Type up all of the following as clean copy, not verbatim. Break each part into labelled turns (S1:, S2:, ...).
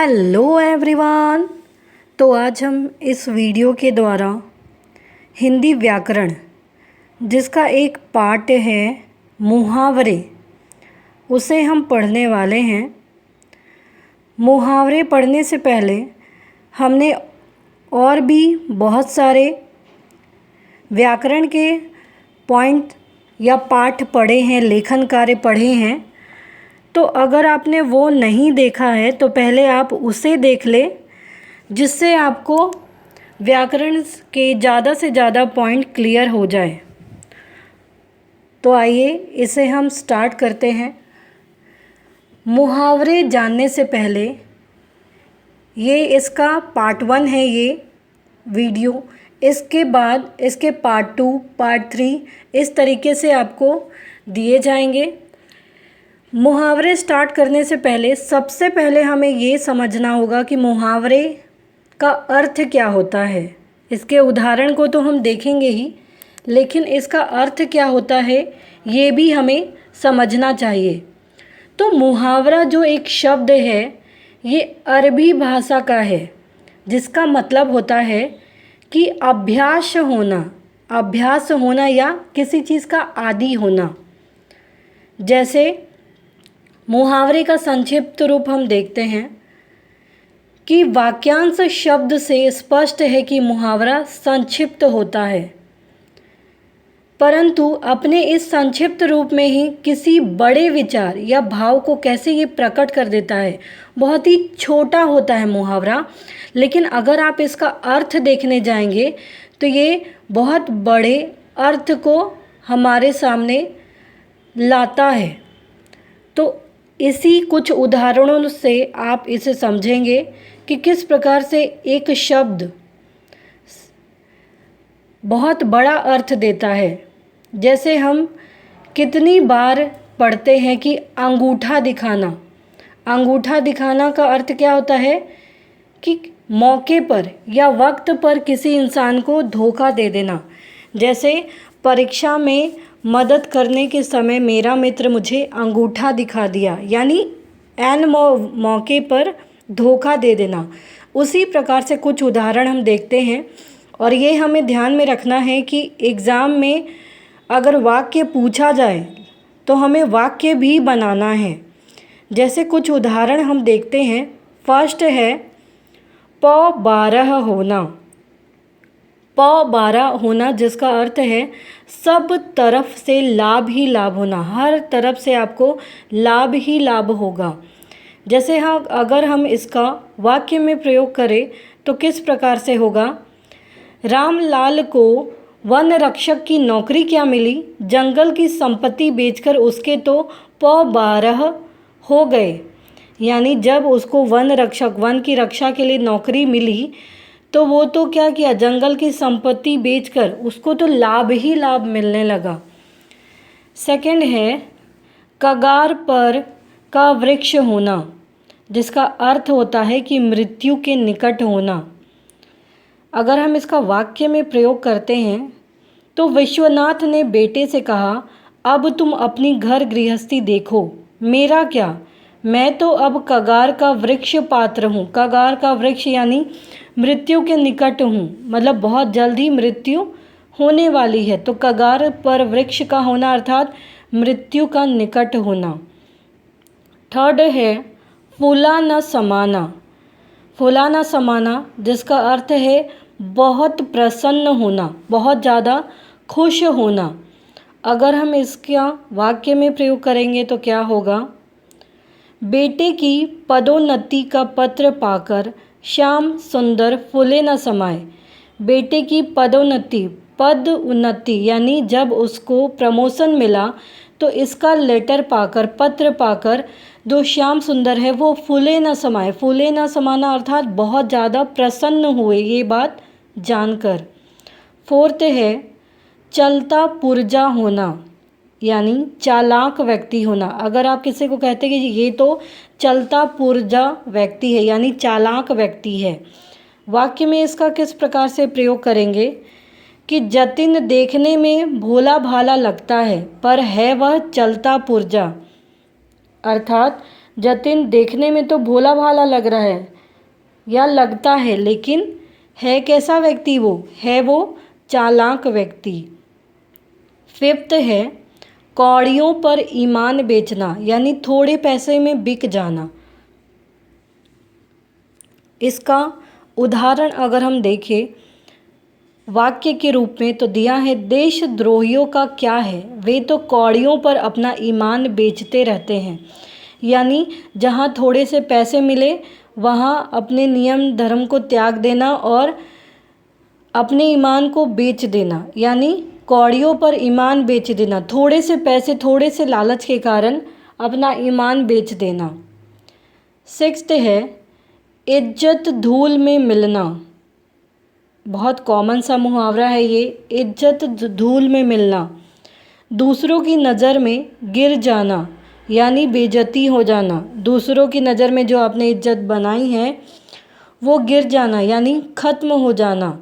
S1: Hello everyone. तो आज हम इस वीडियो के द्वारा हिंदी व्याकरण जिसका एक पार्ट है मुहावरे, उसे हम पढ़ने वाले हैं। मुहावरे पढ़ने से पहले हमने और भी बहुत सारे व्याकरण के पॉइंट या पाठ पढ़े हैं, लेखन कार्य पढ़े हैं। तो अगर आपने वो नहीं देखा है तो पहले आप उसे देख लें, जिससे आपको व्याकरण के ज़्यादा से ज़्यादा पॉइंट क्लियर हो जाए। तो आइए इसे हम स्टार्ट करते हैं। मुहावरे जानने से पहले ये इसका पार्ट 1 है ये वीडियो। इसके बाद इसके पार्ट 2, पार्ट 3 इस तरीके से आपको दिए जाएंगे। मुहावरे स्टार्ट करने से पहले सबसे पहले हमें ये समझना होगा कि मुहावरे का अर्थ क्या होता है। इसके उदाहरण को तो हम देखेंगे ही, लेकिन इसका अर्थ क्या होता है ये भी हमें समझना चाहिए। तो मुहावरा जो एक शब्द है ये अरबी भाषा का है, जिसका मतलब होता है कि अभ्यास होना या किसी चीज़ का आदी होना। जैसे मुहावरे का संक्षिप्त रूप हम देखते हैं कि वाक्यांश शब्द से स्पष्ट है कि मुहावरा संक्षिप्त होता है, परंतु अपने इस संक्षिप्त रूप में ही किसी बड़े विचार या भाव को कैसे ये प्रकट कर देता है। बहुत ही छोटा होता है मुहावरा, लेकिन अगर आप इसका अर्थ देखने जाएंगे तो ये बहुत बड़े अर्थ को हमारे सामने लाता है। तो इसी कुछ उदाहरणों से आप इसे समझेंगे कि किस प्रकार से एक शब्द बहुत बड़ा अर्थ देता है। जैसे हम कितनी बार पढ़ते हैं कि अंगूठा दिखाना। अंगूठा दिखाना का अर्थ क्या होता है कि मौके पर या वक्त पर किसी इंसान को धोखा दे देना। जैसे परीक्षा में मदद करने के समय मेरा मित्र मुझे अंगूठा दिखा दिया, यानी ऐन मौके पर धोखा दे देना। उसी प्रकार से कुछ उदाहरण हम देखते हैं, और ये हमें ध्यान में रखना है कि एग्ज़ाम में अगर वाक्य पूछा जाए तो हमें वाक्य भी बनाना है। जैसे कुछ उदाहरण हम देखते हैं। फर्स्ट है प12 होना। प12 होना जिसका अर्थ है सब तरफ से लाभ ही लाभ होना। हर तरफ से आपको लाभ ही लाभ होगा। जैसे हाँ, अगर हम इसका वाक्य में प्रयोग करें तो किस प्रकार से होगा। रामलाल को वन रक्षक की नौकरी क्या मिली, जंगल की संपत्ति बेचकर उसके तो प12 हो गए। यानी जब उसको वन की रक्षा के लिए नौकरी मिली तो वो तो क्या किया, जंगल की संपत्ति बेचकर उसको तो लाभ ही लाभ मिलने लगा। सेकंड है कगार पर का वृक्ष होना, जिसका अर्थ होता है कि मृत्यु के निकट होना। अगर हम इसका वाक्य में प्रयोग करते हैं तो विश्वनाथ ने बेटे से कहा, अब तुम अपनी घर गृहस्थी देखो, मेरा क्या, मैं तो अब कगार का वृक्ष पात्र हूँ। कगार का वृक्ष यानी मृत्यु के निकट हूँ, मतलब बहुत जल्द ही मृत्यु होने वाली है। तो कगार पर वृक्ष का होना अर्थात मृत्यु का निकट होना। थर्ड है फूला न समाना। फूला न समाना जिसका अर्थ है बहुत प्रसन्न होना, बहुत ज़्यादा खुश होना। अगर हम इसका वाक्य में प्रयोग करेंगे तो क्या होगा। बेटे की पदोन्नति का पत्र पाकर श्याम सुंदर फूले न समाए। बेटे की पदोन्नति, पद उन्नति यानी जब उसको प्रमोशन मिला तो इसका लेटर पाकर, पत्र पाकर जो श्याम सुंदर है वो फूले न समाए। फूले न समाना अर्थात बहुत ज़्यादा प्रसन्न हुए ये बात जानकर। फोर्थ है चलता पुर्जा होना, यानी चालाक व्यक्ति होना। अगर आप किसी को कहते हैं कि ये तो चलता पुर्जा व्यक्ति है, यानी चालाक व्यक्ति है, वाक्य में इसका किस प्रकार से प्रयोग करेंगे कि जतिन देखने में भोला भाला लगता है पर है वह चलता पुर्जा। अर्थात जतिन देखने में तो भोला भाला लग रहा है या लगता है, लेकिन है कैसा व्यक्ति? वो है वो चालाक व्यक्ति। फिफ्थ है कौड़ियों पर ईमान बेचना, यानी थोड़े पैसे में बिक जाना। इसका उदाहरण अगर हम देखें वाक्य के रूप में तो दिया है, देशद्रोहियों का क्या है, वे तो कौड़ियों पर अपना ईमान बेचते रहते हैं। यानी जहाँ थोड़े से पैसे मिले वहाँ अपने नियम धर्म को त्याग देना और अपने ईमान को बेच देना, यानी कौड़ियों पर ईमान बेच देना, थोड़े से पैसे थोड़े से लालच के कारण अपना ईमान बेच देना। सिक्स्थ है इज्जत धूल में मिलना। बहुत कॉमन सा मुहावरा है ये, इज्जत धूल में मिलना। दूसरों की नज़र में गिर जाना, यानी बेइज्जती हो जाना। दूसरों की नज़र में जो आपने इज्जत बनाई है वो गिर जाना, यानी ख़त्म हो जाना।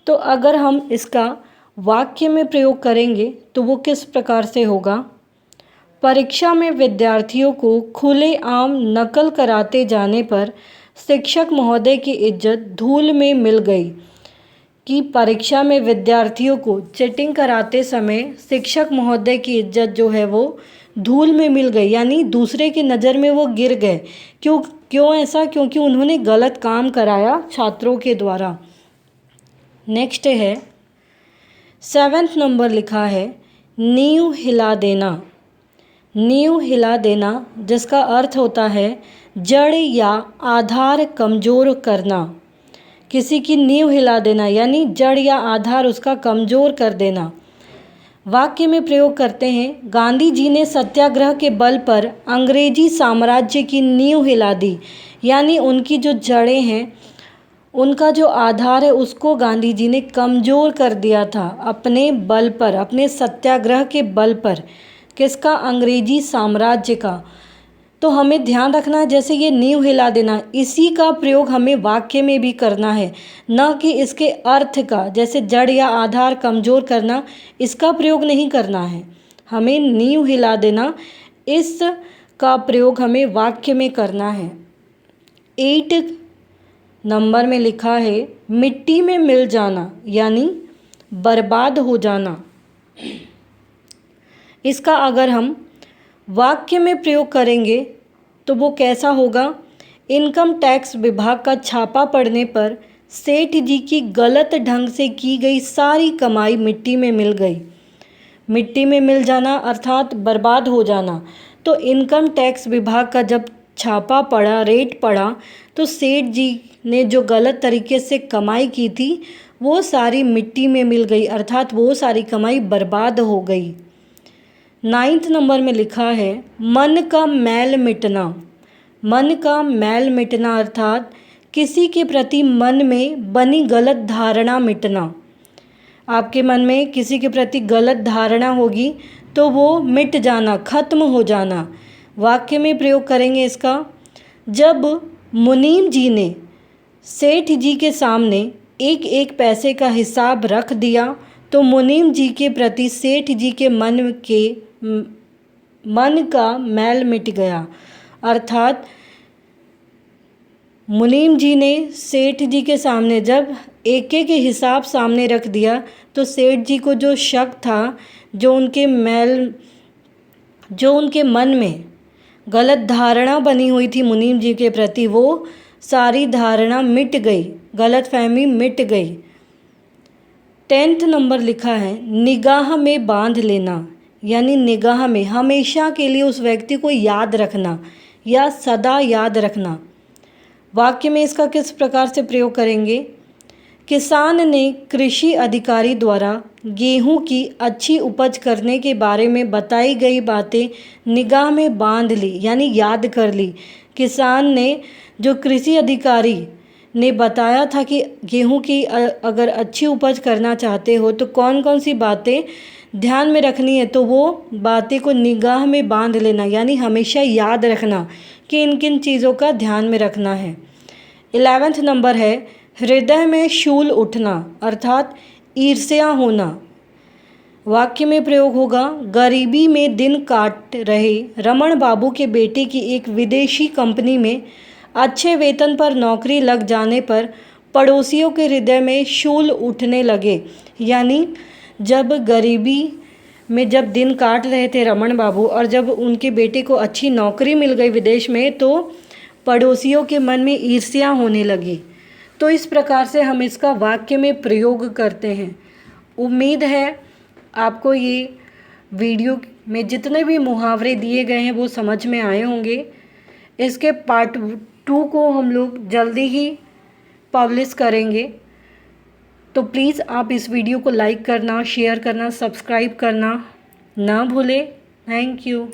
S1: तो अगर हम इसका वाक्य में प्रयोग करेंगे तो वो किस प्रकार से होगा? परीक्षा में विद्यार्थियों को खुलेआम नकल कराते जाने पर शिक्षक महोदय की इज्जत धूल में मिल गई। कि परीक्षा में विद्यार्थियों को चीटिंग कराते समय शिक्षक महोदय की इज्जत जो है वो धूल में मिल गई, यानी दूसरे की नज़र में वो गिर गए। क्यों ऐसा? क्योंकि उन्होंने गलत काम कराया छात्रों के द्वारा। नेक्स्ट है 7th नंबर लिखा है नींव हिला देना। नींव हिला देना जिसका अर्थ होता है जड़ या आधार कमज़ोर करना। किसी की नींव हिला देना यानी जड़ या आधार उसका कमज़ोर कर देना। वाक्य में प्रयोग करते हैं, गांधी जी ने सत्याग्रह के बल पर अंग्रेजी साम्राज्य की नींव हिला दी। यानी उनकी जो जड़ें हैं, उनका जो आधार है उसको गांधी जी ने कमज़ोर कर दिया था अपने बल पर, अपने सत्याग्रह के बल पर। किसका? अंग्रेजी साम्राज्य का। तो हमें ध्यान रखना है, जैसे ये नींव हिला देना, इसी का प्रयोग हमें वाक्य में भी करना है, न कि इसके अर्थ का। जैसे जड़ या आधार कमज़ोर करना, इसका प्रयोग नहीं करना है। हमें नींव हिला देना इस का प्रयोग हमें वाक्य में करना है। 8 नंबर में लिखा है मिट्टी में मिल जाना, यानी बर्बाद हो जाना। इसका अगर हम वाक्य में प्रयोग करेंगे तो वो कैसा होगा? इनकम टैक्स विभाग का छापा पड़ने पर सेठ जी की गलत ढंग से की गई सारी कमाई मिट्टी में मिल गई। मिट्टी में मिल जाना अर्थात बर्बाद हो जाना। तो इनकम टैक्स विभाग का जब छापा पड़ा, रेड पड़ा, तो सेठ जी ने जो गलत तरीके से कमाई की थी वो सारी मिट्टी में मिल गई, अर्थात वो सारी कमाई बर्बाद हो गई। 9th नंबर में लिखा है मन का मैल मिटना। मन का मैल मिटना अर्थात किसी के प्रति मन में बनी गलत धारणा मिटना। आपके मन में किसी के प्रति गलत धारणा होगी तो वो मिट जाना, ख़त्म हो जाना। वाक्य में प्रयोग करेंगे इसका, जब मुनीम जी ने सेठ जी के सामने एक एक पैसे का हिसाब रख दिया तो मुनीम जी के प्रति सेठ जी के मन का मैल मिट गया। अर्थात मुनीम जी ने सेठ जी के सामने जब एक एक हिसाब सामने रख दिया तो सेठ जी को जो शक था, जो उनके मन में गलत धारणा बनी हुई थी मुनीम जी के प्रति, वो सारी धारणा मिट गई, गलतफहमी मिट गई। 10th नंबर लिखा है निगाह में बांध लेना, यानी निगाह में हमेशा के लिए उस व्यक्ति को याद रखना या सदा याद रखना। वाक्य में इसका किस प्रकार से प्रयोग करेंगे? किसान ने कृषि अधिकारी द्वारा गेहूं की अच्छी उपज करने के बारे में बताई गई बातें निगाह में बांध ली, यानी याद कर ली। किसान ने जो कृषि अधिकारी ने बताया था कि गेहूं की अगर अच्छी उपज करना चाहते हो तो कौन कौन सी बातें ध्यान में रखनी है, तो वो बातें को निगाह में बांध लेना, यानी हमेशा याद रखना कि इन किन चीज़ों का ध्यान में रखना है। 11th नंबर है हृदय में शूल उठना, अर्थात ईर्ष्या होना। वाक्य में प्रयोग होगा, गरीबी में दिन काट रहे रमन बाबू के बेटे की एक विदेशी कंपनी में अच्छे वेतन पर नौकरी लग जाने पर पड़ोसियों के हृदय में शूल उठने लगे। यानी जब गरीबी में जब दिन काट रहे थे रमन बाबू और जब उनके बेटे को अच्छी नौकरी मिल गई विदेश में, तो पड़ोसियों के मन में ईर्ष्या होने लगी। तो इस प्रकार से हम इसका वाक्य में प्रयोग करते हैं। उम्मीद है आपको ये वीडियो में जितने भी मुहावरे दिए गए हैं वो समझ में आए होंगे। इसके पार्ट 2 को हम लोग जल्दी ही पब्लिश करेंगे। तो प्लीज़ आप इस वीडियो को लाइक करना, शेयर करना, सब्सक्राइब करना ना भूलें। Thank you.